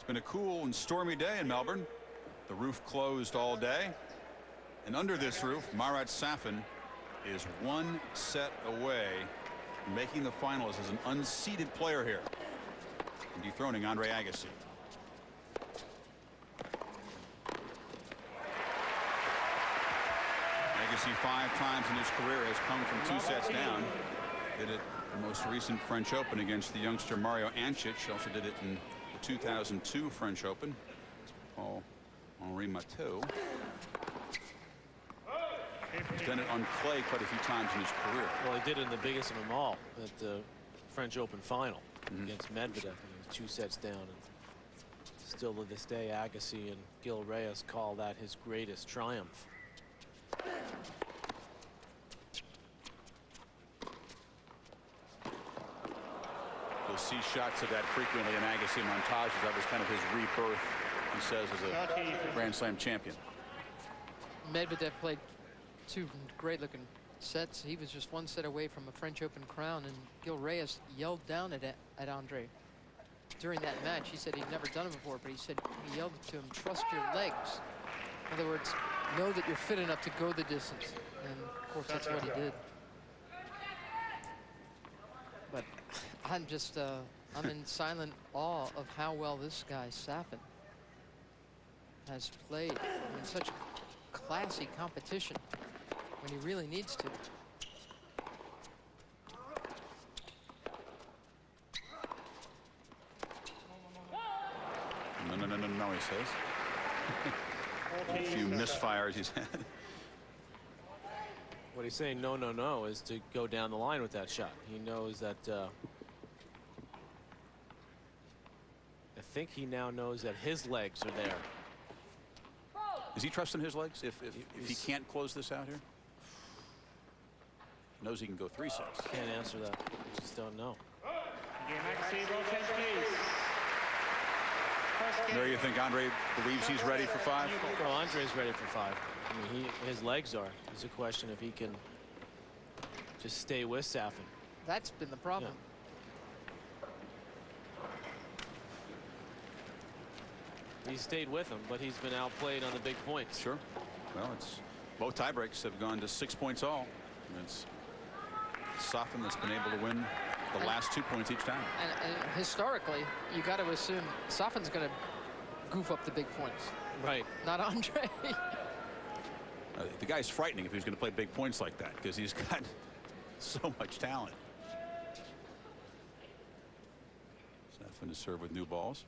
It's been a cool and stormy day in Melbourne. The roof closed all day. And under this roof, Marat Safin is one set away from making the finals as an unseeded player here and dethroning Andre Agassi. Agassi 5 times in his career has come from 2 sets down. Did it in the most recent French Open against the youngster Mario Ancic. Also did it in the 2002 French Open. Paul-Henri Matteau. He's done it on clay quite a few times in his career. Well, he did it in the biggest of them all at the French Open final against Medvedev. He was 2 sets down. And still to this day, Agassi and Gil Reyes call that his greatest triumph. You'll see shots of that frequently in Agassi montages. That was kind of his rebirth, he says, as a Grand Slam champion. Medvedev played 2 great-looking sets. He was just 1 set away from a French Open crown, and Gil Reyes yelled down at Andre during that match. He said he'd never done it before, but he said he yelled to him, "Trust your legs." In other words, know that you're fit enough to go the distance. And of course, that's what he did. But I'm just, I'm in silent awe of how well this guy, Safin, has played in such classy competition when he really needs to. No, he says. A few misfires he's had. What he's saying, no, is to go down the line with that shot. He knows that. I think he now knows that his legs are there. Is he trusting his legs if he can't close this out here? He knows he can go 3 sets. Can't answer that. I just don't know. There you think Andre believes he's ready for 5? Well, Andre's ready for 5. I mean, his legs are. It's a question if he can just stay with Safin. That's been the problem. Yeah. He stayed with him, but he's been outplayed on the big points. Sure. Well, it's both tiebreaks have gone to 6 points all. And it's Safin that's been able to win the last 2 points each time. And historically, you got to assume Safin's going to goof up the big points. Right. Not Andre. The guy's frightening if he's going to play big points like that, because he's got so much talent. Safin to serve with new balls.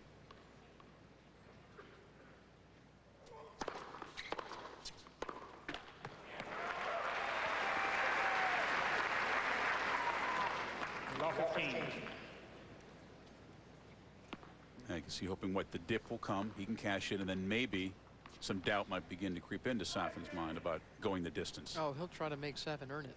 Agassi hoping what the dip will come. He can cash in, and then maybe some doubt might begin to creep into Safin's mind about going the distance. Oh, he'll try to make Safin earn it.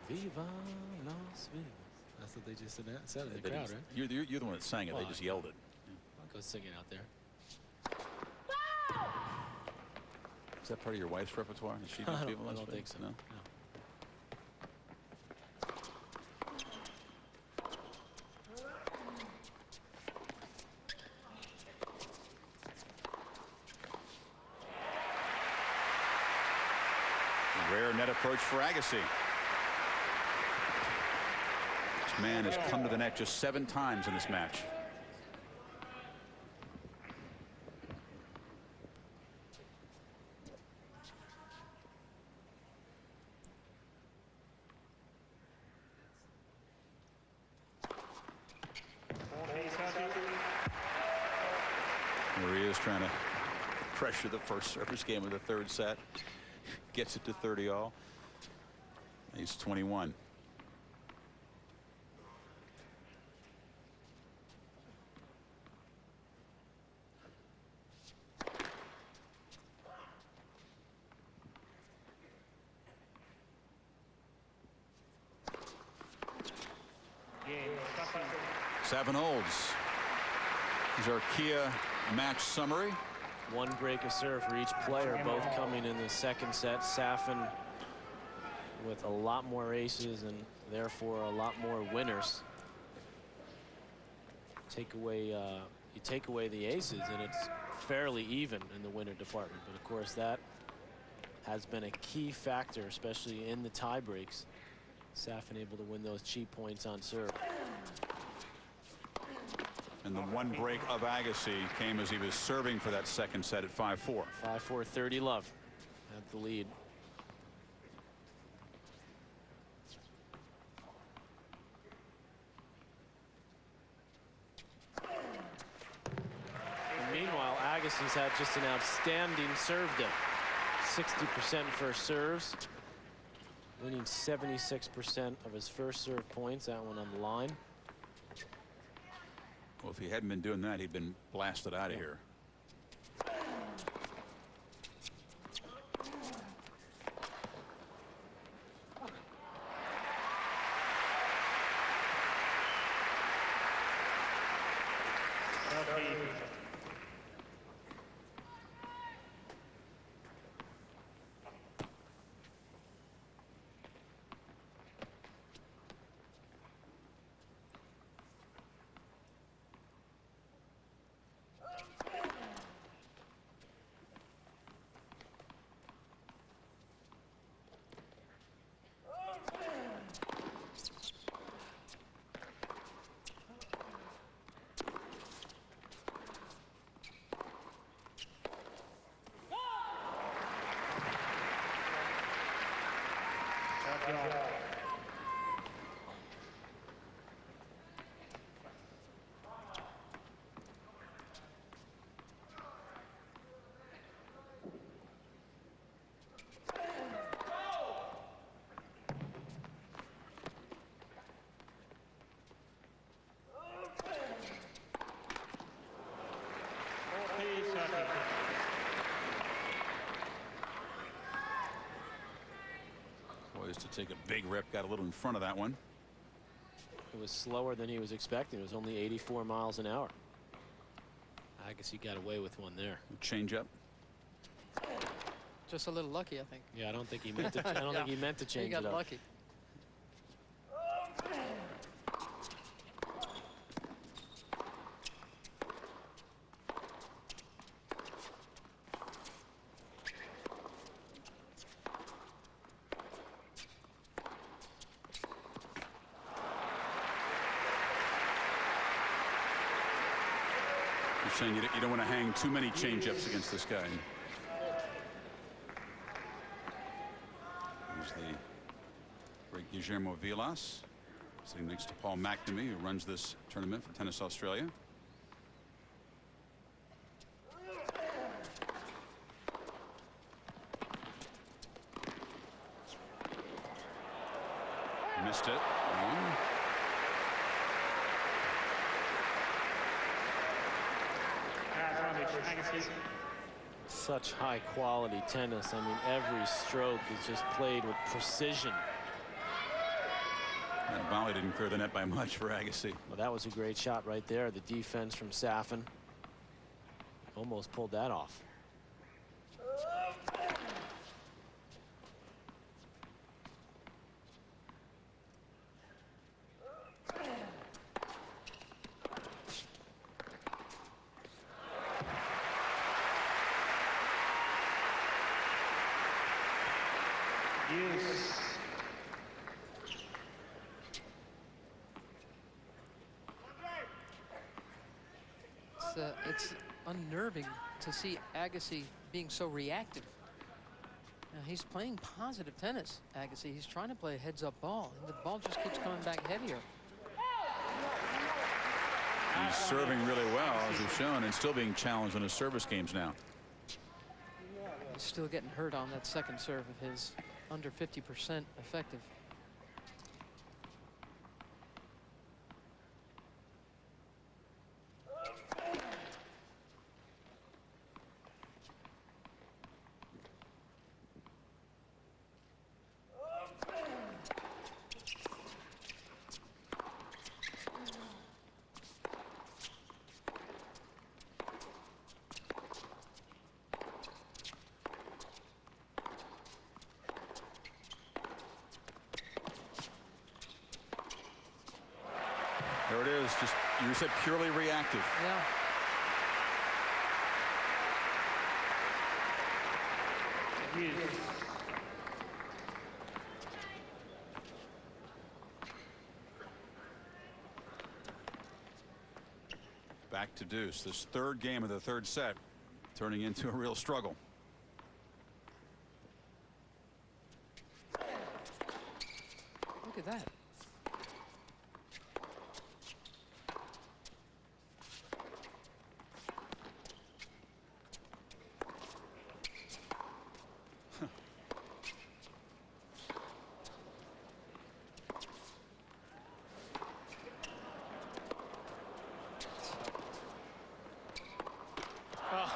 Viva Las Vegas. That's what they just said in the crowd, right? You're the one that sang it. They just yelled it. I'll go sing it out there. Is that part of your wife's repertoire? Does she do I Viva Las don't think Vegas? so. No? Rare net approach for Agassi. This man has come to the net just 7 times in this match. is trying to pressure the first service game of the third set. Gets it to 30 all. He's 21. Safin holds. Here's our Kia match summary. One break of serve for each player, both coming in the second set. Safin with a lot more aces and therefore a lot more winners. You take away the aces and it's fairly even in the winner department. But of course that has been a key factor, especially in the tie breaks. Safin able to win those cheap points on serve. And the one break of Agassi came as he was serving for that second set at 5-4. 5-4, 30 love at the lead. And meanwhile, Agassi's had just an outstanding serve day. 60% first serves, winning 76% of his first serve points. That one on the line. Well, if he hadn't been doing that, he'd been blasted out of here. Poised to take a big rip, got a little in front of that one. It was slower than he was expecting. It was only 84 miles an hour. Agassi got away with one there. Change up. Just a little lucky, I think. Yeah, I don't think he meant to. I don't think he meant to change it up. He got lucky. You're saying you don't want to hang too many change-ups against this guy. Here's the great Guillermo Vilas sitting next to Paul McNamee, who runs this tournament for Tennis Australia. Missed it. Wrong. Such high quality tennis. I mean, every stroke is just played with precision. That volley didn't clear the net by much for Agassi. Well, that was a great shot right there. The defense from Safin almost pulled that off. It's unnerving to see Agassi being so reactive. Now, he's playing positive tennis, Agassi. He's trying to play a heads-up ball, and the ball just keeps coming back heavier. He's serving really well, as we've shown, and still being challenged on his service games now. He's still getting hurt on that second serve of his, under 50% effective. There it is. Just, you said, purely reactive. Yeah. Back to deuce. This third game of the third set turning into a real struggle. Look at that.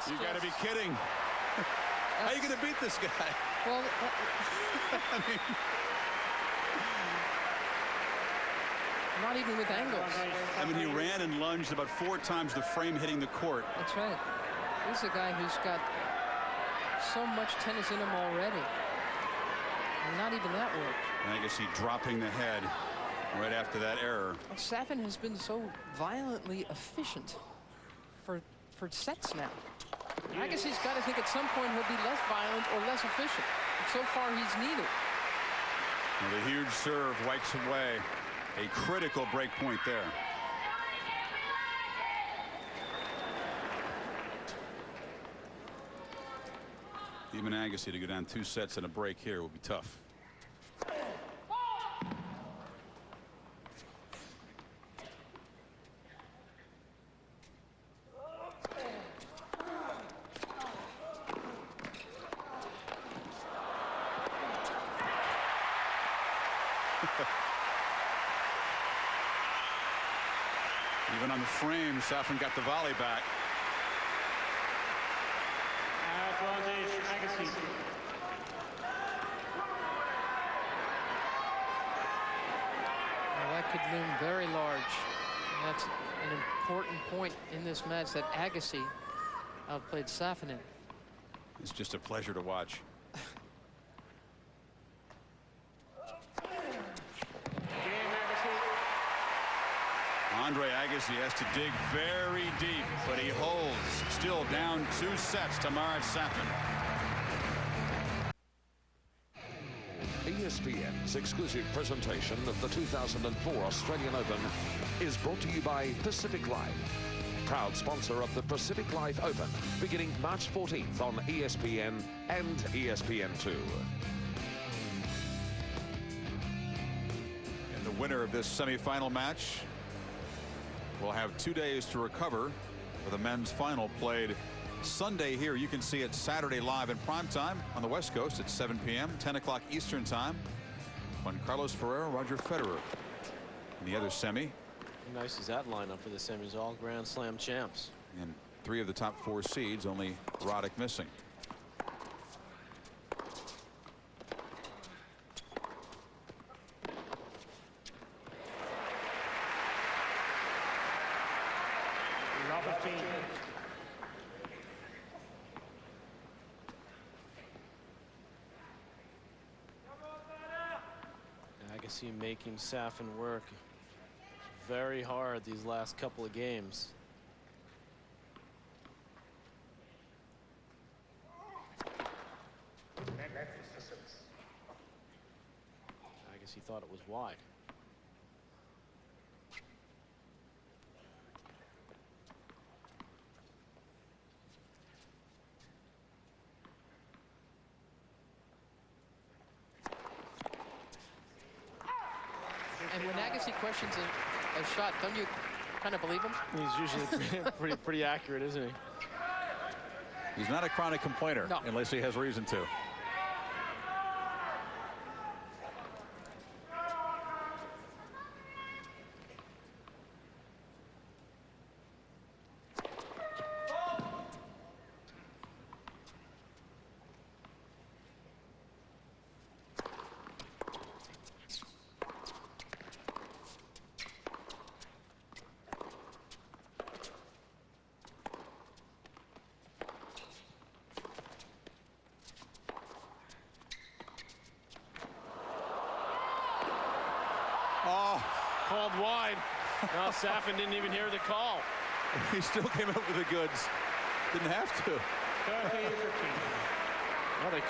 You got to be kidding. How are you going to beat this guy? Well, I mean, not even with angles. I mean, he ran and lunged about 4 times the frame hitting the court. That's right. This is a guy who's got so much tennis in him already. And not even that worked. Agassi dropping the head right after that error. Well, Safin has been so violently efficient for sets now. Agassi's got to think at some point he'll be less violent or less efficient. But so far he's neither. And the huge serve wipes away a critical break point there. Even Agassi to go down 2 sets in a break here will be tough. Even on the frame, Safin got the volley back. Advantage, Agassi. Well, that could loom very large. And that's an important point in this match that Agassi outplayed Safin in. It's just a pleasure to watch. Andre Agassi has to dig very deep, but he holds. Still down 2 sets to Marat Safin. ESPN's exclusive presentation of the 2004 Australian Open is brought to you by Pacific Life, proud sponsor of the Pacific Life Open, beginning March 14th on ESPN and ESPN2. And the winner of this semifinal match will have 2 days to recover for the men's final played Sunday here. You can see it Saturday live in prime time on the West Coast at 7 p.m. 10 o'clock Eastern time. Juan Carlos Ferrero, Roger Federer in the other semi. How nice is that lineup for the semis? All Grand Slam champs. And 3 of the top 4 seeds, only Roddick missing. Agassi making Safin work very hard these last couple of games. Agassi thought it was wide. And when Agassi questions a shot, don't you kind of believe him. He's usually pretty accurate, isn't he? He's not a chronic complainer, No. unless he has reason to. Called wide. No, Safin didn't even hear the call. He still came up with the goods. Didn't have to. 30-15. Well, they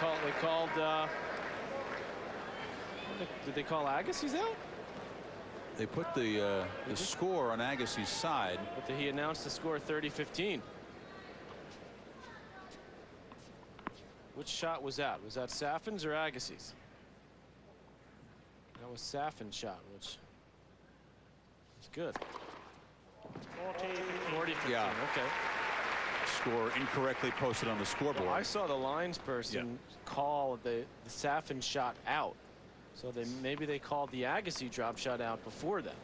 called. Did they call Agassi's out? They put the score on Agassi's side. But he announced the score 30-15. Which shot was that? Was that Safin's or Agassi's? That was Safin's shot, which is good. 40-15. Yeah. Okay. Score incorrectly posted on the scoreboard. Well, I saw the lines person call the Safin shot out. So maybe they called the Agassi drop shot out before that.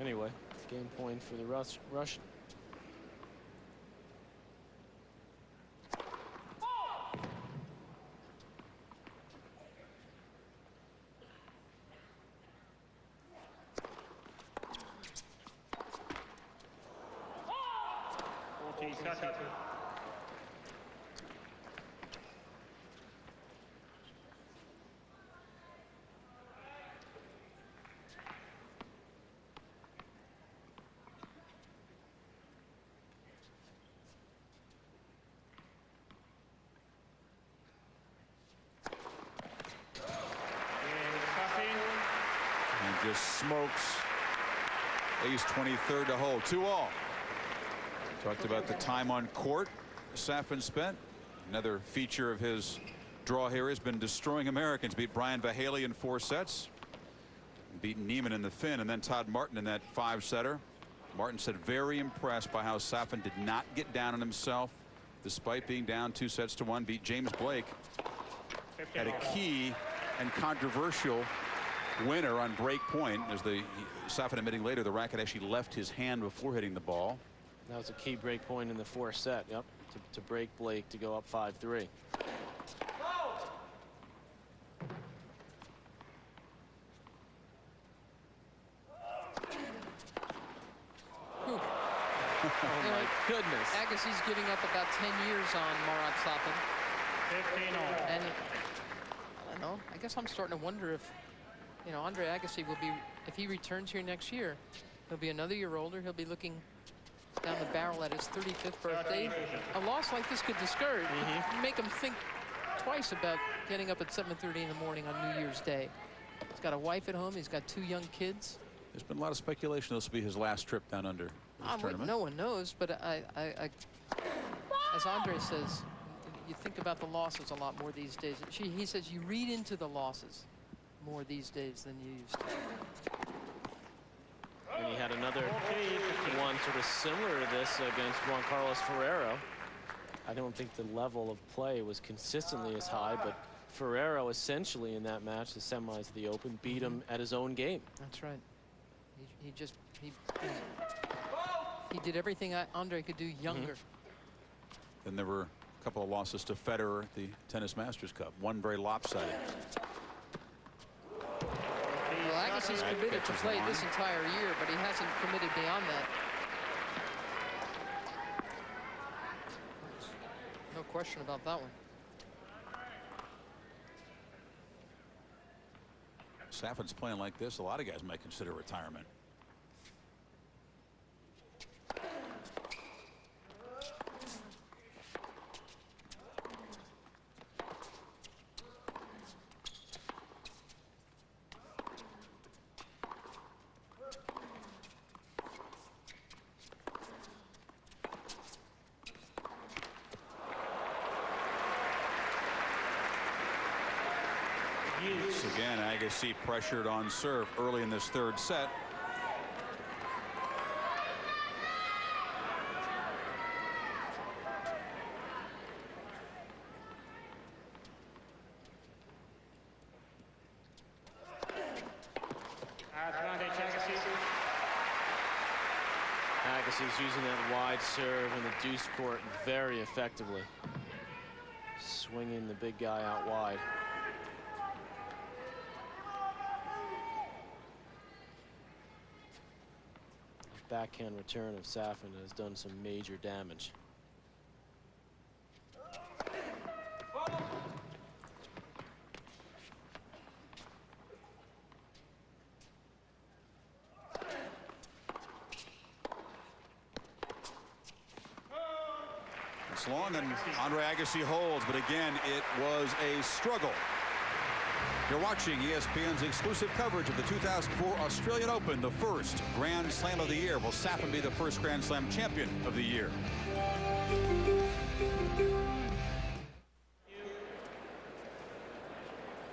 Anyway, game point for the Russian. Just smokes ace 23rd to hold. 2-all. Talked about the time on court Safin spent. Another feature of his draw here has been destroying Americans. Beat Brian Vahaley in 4 sets. Beat Neiman in the Finn, and then Todd Martin in that 5-setter. Martin said very impressed by how Safin did not get down on himself despite being down 2-1. Beat James Blake at a key and controversial winner on break point, as Safin admitting later the racket actually left his hand before hitting the ball. That was a key break point in the 4th set. Yep, to break Blake to go up 5-3. Oh my goodness. Agassi's giving up about 10 years on Marat Safin. 15-all. And I don't know, I guess I'm starting to wonder if, you know, Andre Agassi will be, if he returns here next year, he'll be another year older. He'll be looking down the barrel at his 35th birthday. A loss like this could discourage, could make him think twice about getting up at 7:30 in the morning on New Year's Day. He's got a wife at home. He's got 2 young kids. There's been a lot of speculation this will be his last trip down under this tournament. No one knows, but as Andre says, you think about the losses a lot more these days. He says you read into the losses more these days than you used to. And he had another one sort of similar to this against Juan Carlos Ferrero. I don't think the level of play was consistently as high, but Ferrero essentially in that match, the semis of the Open, beat him at his own game. That's right. He did everything Andre could do younger. Then there were a couple of losses to Federer at the Tennis Masters Cup. One very lopsided. Well, Agassi's committed to play this entire year, but he hasn't committed beyond that. No question about that one. Safin's playing like this, a lot of guys might consider retirement. Again, Agassi pressured on serve early in this 3rd set. Advantage Agassi. Agassi's using that wide serve in the deuce court very effectively. Swinging the big guy out wide. Backhand return of Safin has done some major damage. It's long and Andre Agassi holds, but again, it was a struggle. You're watching ESPN's exclusive coverage of the 2004 Australian Open, the first Grand Slam of the year. Will Safin be the first Grand Slam champion of the year?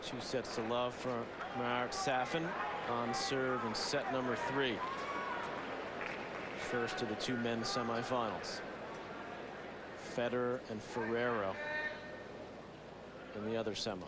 Two sets to love for Marat Safin on serve in set number 3. First of the two men's semifinals. Federer and Ferrero in the other semi.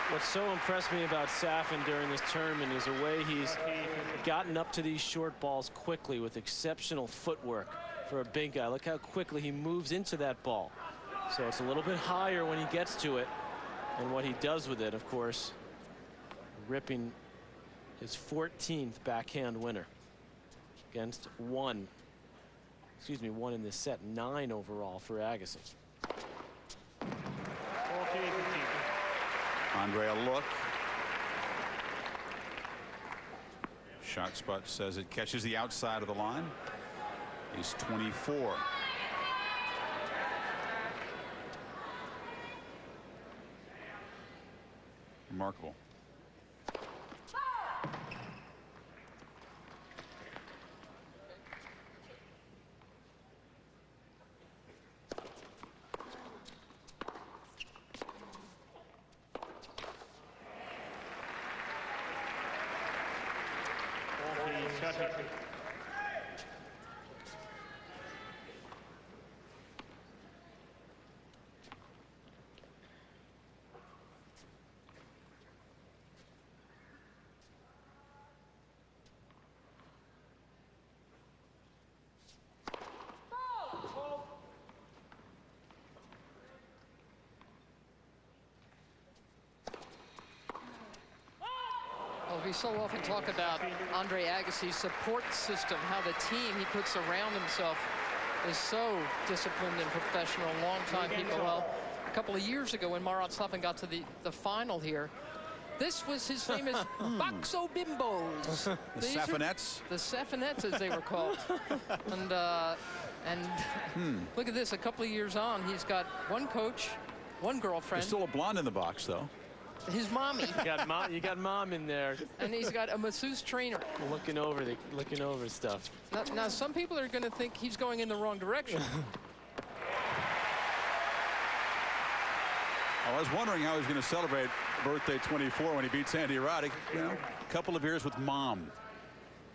What so impressed me about Safin during this tournament is the way he's gotten up to these short balls quickly with exceptional footwork for a big guy. Look how quickly he moves into that ball. So it's a little bit higher when he gets to it, and what he does with it, of course, ripping his 14th backhand winner against one in this set, 9 overall for Agassi. Andre a look. Shot spot says it catches the outside of the line. He's 24. Remarkable. We so often talk about Andre Agassi's support system, how the team he puts around himself is so disciplined and professional. Long-time people. Well, a couple of years ago when Marat Safin got to the final here, this was his famous Boxo Bimbos. The Safinettes? The Safinettes, as they were called. And look at this, a couple of years on, he's got one coach, one girlfriend. There's still a blonde in the box, though. His mommy. You got mom in there. And he's got a masseuse trainer. Looking over stuff. Now some people are going to think he's going in the wrong direction. I was wondering how he was going to celebrate birthday 24 when he beats Andy Roddick. You know, a couple of beers with mom.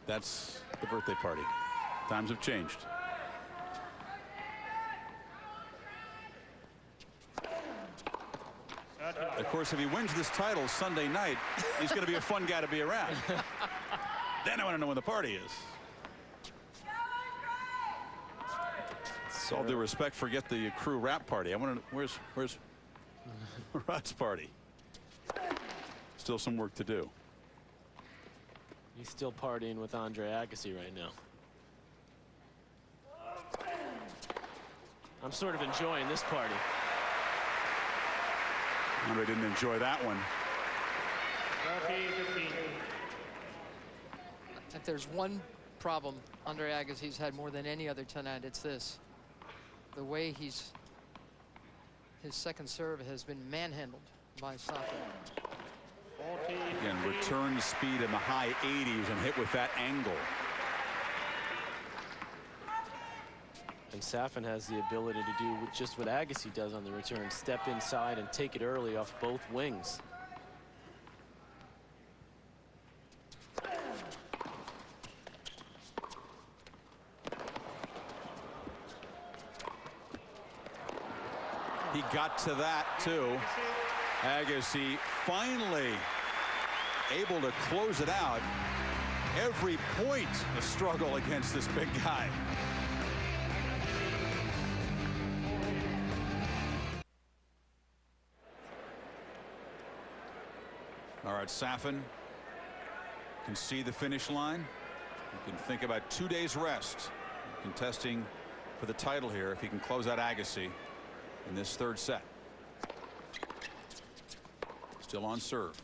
That's the birthday party. Times have changed. Of course, if he wins this title Sunday night, he's going to be a fun guy to be around. Then I want to know when the party is. With all due respect, forget the crew rap party. I want to. Where's Rod's party? Still some work to do. He's still partying with Andre Agassi right now. I'm sort of enjoying this party. Andre didn't enjoy that one. If there's one problem Andre Agassi's had more than any other tonight, it's this. The way his second serve has been manhandled by Safin. Again, return speed in the high 80s and hit with that angle. And Safin has the ability to do just what Agassi does on the return, step inside and take it early off both wings. He got to that too. Agassi finally able to close it out. Every point a struggle against this big guy. All right, Safin can see the finish line. You can think about 2 days rest, contesting for the title here if he can close out Agassi in this third set. Still on serve.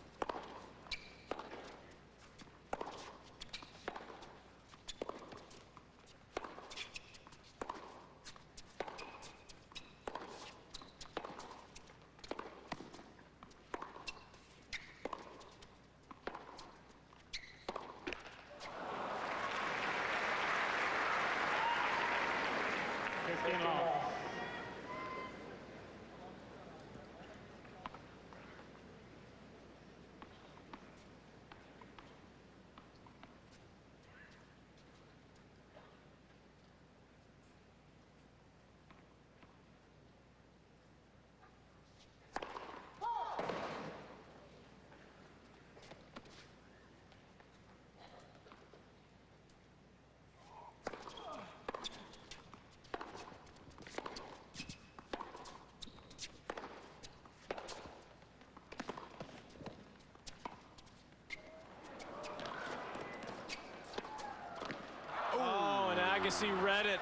Agassi read it.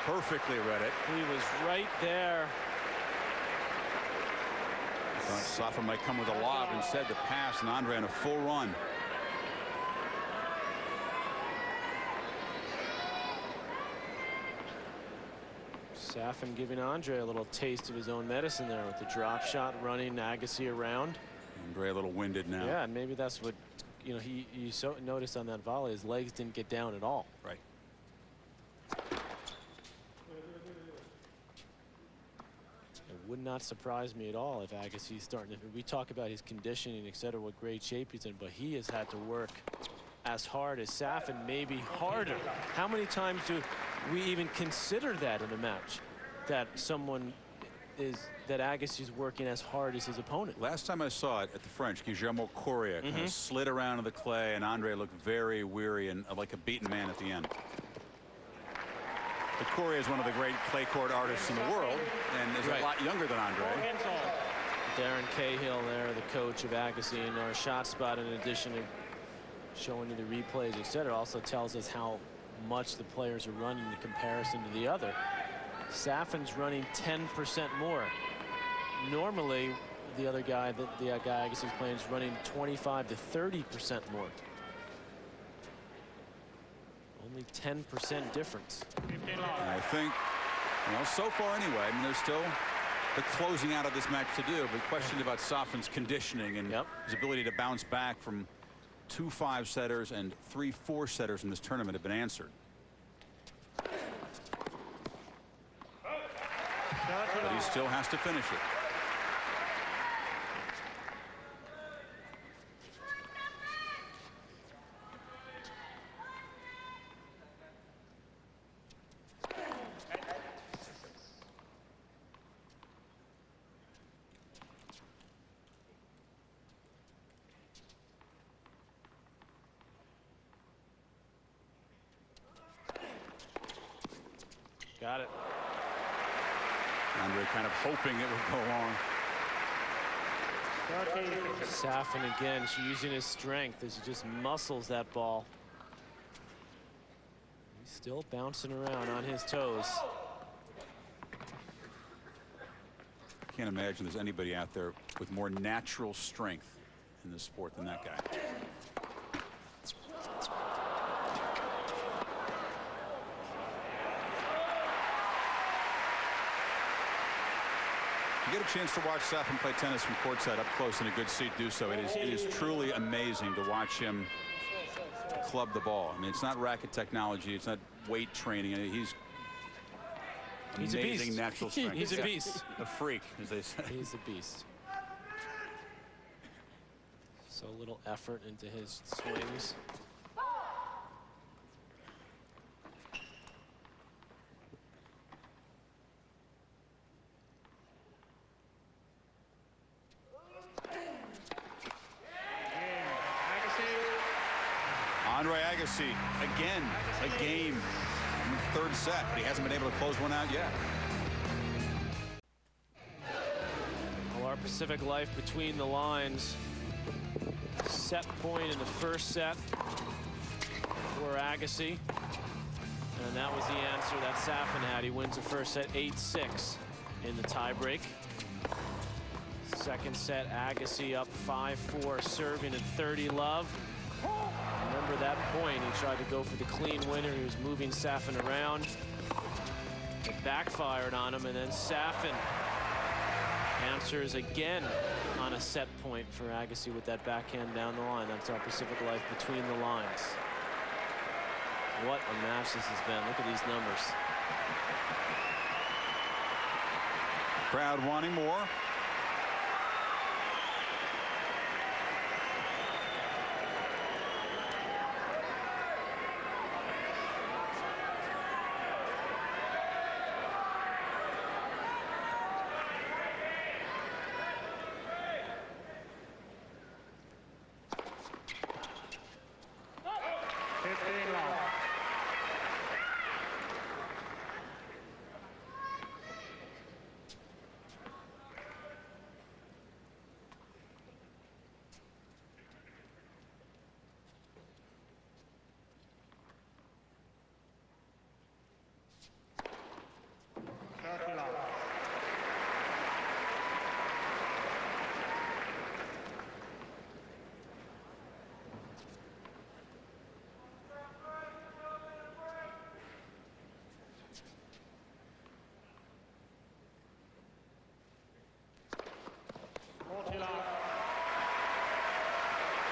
Perfectly read it. He was right there. Thought Safin might come with a lob, instead the pass, and Andre on a full run. Safin giving Andre a little taste of his own medicine there with the drop shot, running Agassi around. Andre a little winded now. Yeah, and maybe that's what, you know, you noticed on that volley, his legs didn't get down at all. Right. It would not surprise me at all if Agassi's starting to. We talk about his conditioning, etc., what great shape he's in, but he has had to work as hard as Safin, maybe harder. How many times do we even consider that in a match, that Agassi's working as hard as his opponent? Last time I saw it at the French, Guillermo Correa kind of slid around in the clay, and Andre looked very weary and like a beaten man at the end. But Correa is one of the great clay court artists in the world, and is a lot younger than Andre. Darren Cahill there, the coach of Agassi, in our shot spot, in addition to showing you the replays, etc., also tells us how much the players are running in comparison to the other. Safin's running 10% more. Normally, the other guy, the guy Agassi's playing, is running 25 to 30% more. Only 10% difference. And I think, well, so far anyway, I mean, there's still the closing out of this match to do, but questions about Safin's conditioning and his ability to bounce back from 2 5-setters and 3 4-setters in this tournament have been answered. But he still has to finish it. Got it. Andre kind of hoping it would go long. Safin again, using his strength as he just muscles that ball. He's still bouncing around on his toes. Can't imagine there's anybody out there with more natural strength in this sport than that guy. You get a chance to watch Safin play tennis from courtside up close in a good seat, do so. It is truly amazing to watch him club the ball. I mean, it's not racket technology, it's not weight training. I mean, he's a amazing beast. natural strength. He's a beast. A freak, as they say. He's a beast. So little effort into his swings. Andre Agassi again, a game in the third set, but he hasn't been able to close one out yet. Well, our Pacific Life between the lines. Set point in the first set for Agassi. And that was the answer that Safin had. He wins the first set 8-6 in the tiebreak. Second set, Agassi up 5-4, serving at 30 love. Remember that point, he tried to go for the clean winner. He was moving Safin around. It backfired on him, and then Safin answers again on a set point for Agassi with that backhand down the line. That's our Pacific Life between the lines. What a match this has been. Look at these numbers. Crowd wanting more.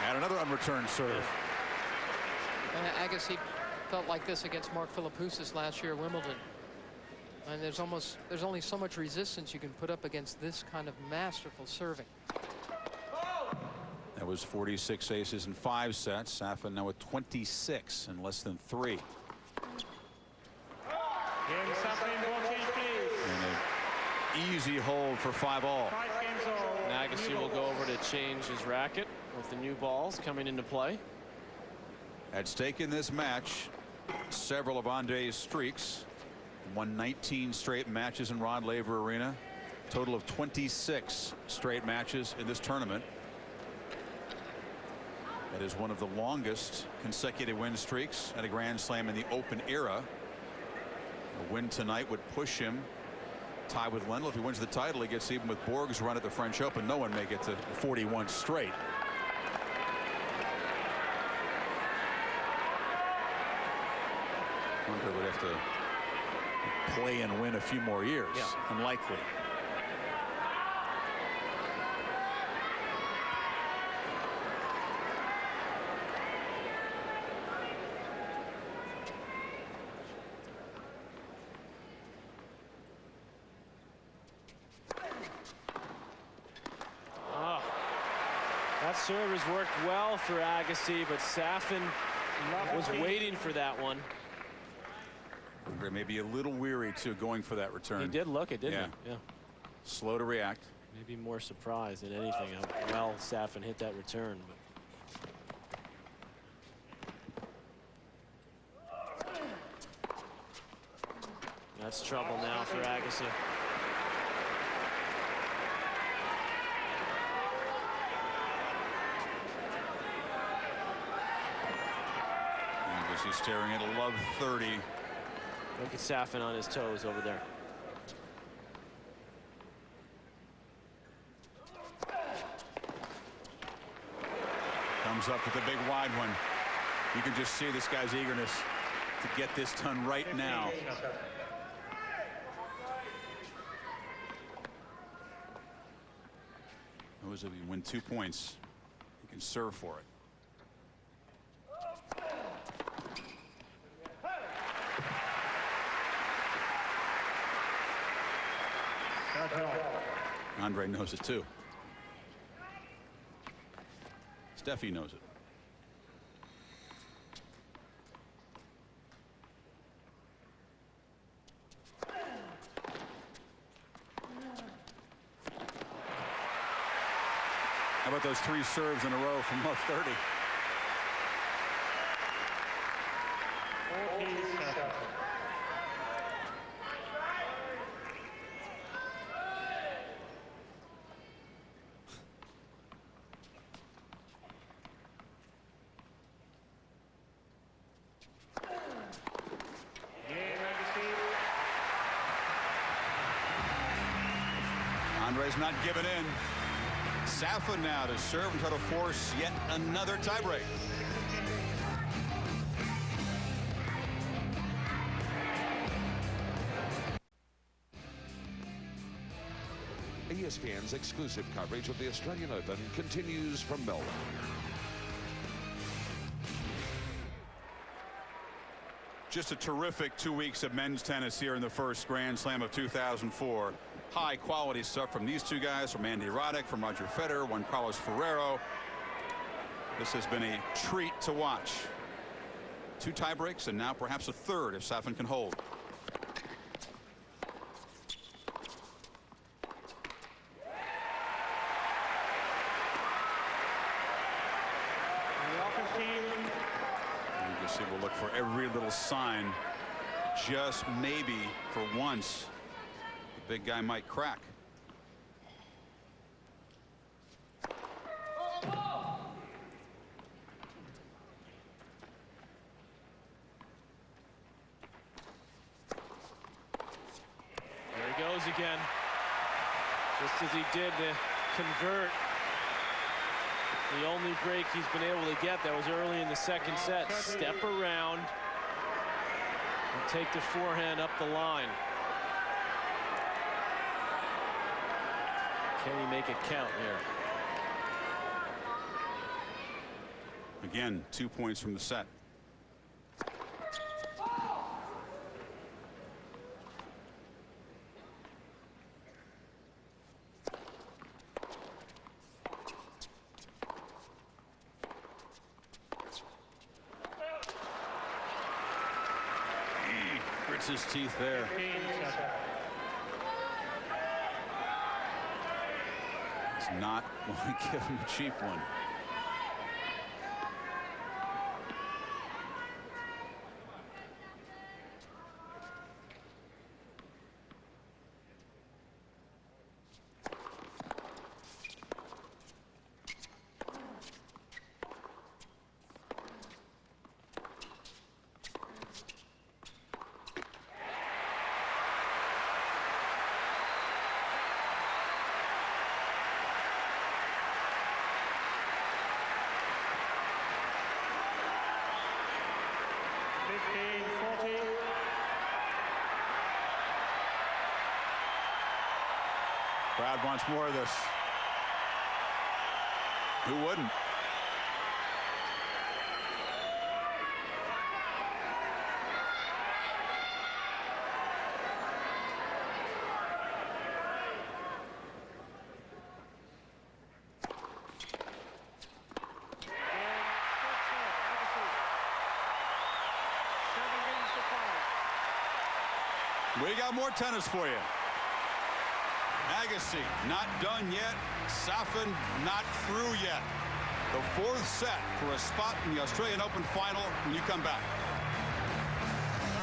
And another unreturned serve. Agassi felt like this against Mark Philippoussis last year at Wimbledon. And there's only so much resistance you can put up against this kind of masterful serving. That was 46 aces in 5 sets. Safin now with 26 in less than 3. Game Safin, voltage, please. And an easy hold for 5-all. 5 games all. And Agassi will go over to change his racket with the new balls coming into play. At stake in this match, several of Andre's streaks. Won 19 straight matches in Rod Laver Arena. Total of 26 straight matches in this tournament. That is one of the longest consecutive win streaks at a Grand Slam in the Open era. A win tonight would push him tie with Lendl. If he wins the title, he gets even with Borg's run at the French Open. No one may get to 41 straight. Andre would have to play and win a few more years. Yeah. Unlikely. That serve has worked well for Agassi, but Safin was waiting for that one. Andre may be a little weary too going for that return. He did look it, didn't he? Yeah. Slow to react. Maybe more surprised than anything how well Safin hit that return. But That's trouble now for Agassi. Agassi staring at a love 30. Look at Safin on his toes over there. Comes up with a big wide one. You can just see this guy's eagerness to get this done right now. Knows if you win 2 points, you can serve for it. Andre knows it too. Steffi knows it. How about those 3 serves in a row from love 30? Andre's not giving in. Safin now to serve and try to force yet another tiebreak. ESPN's exclusive coverage of the Australian Open continues from Melbourne. Just a terrific 2 weeks of men's tennis here in the first Grand Slam of 2004. High quality stuff from these 2 guys, from Andy Roddick, from Roger Federer, Juan Carlos Ferrero. This has been a treat to watch. 2 tiebreaks and now perhaps a third if Safin can hold. Agassi will look for every little sign. Just maybe for once the big guy might crack. There he goes again. Just as he did to convert. The only break he's been able to get, that was early in the second set. Step around and take the forehand up the line. Can he make it count here? Again, 2 points from the set. Grits his teeth there. Does not want to give him a cheap one. Crowd wants more of this. Who wouldn't? We got more tennis for you. Agassi not done yet. Safin not through yet. The 4th set for a spot in the Australian Open final when you come back.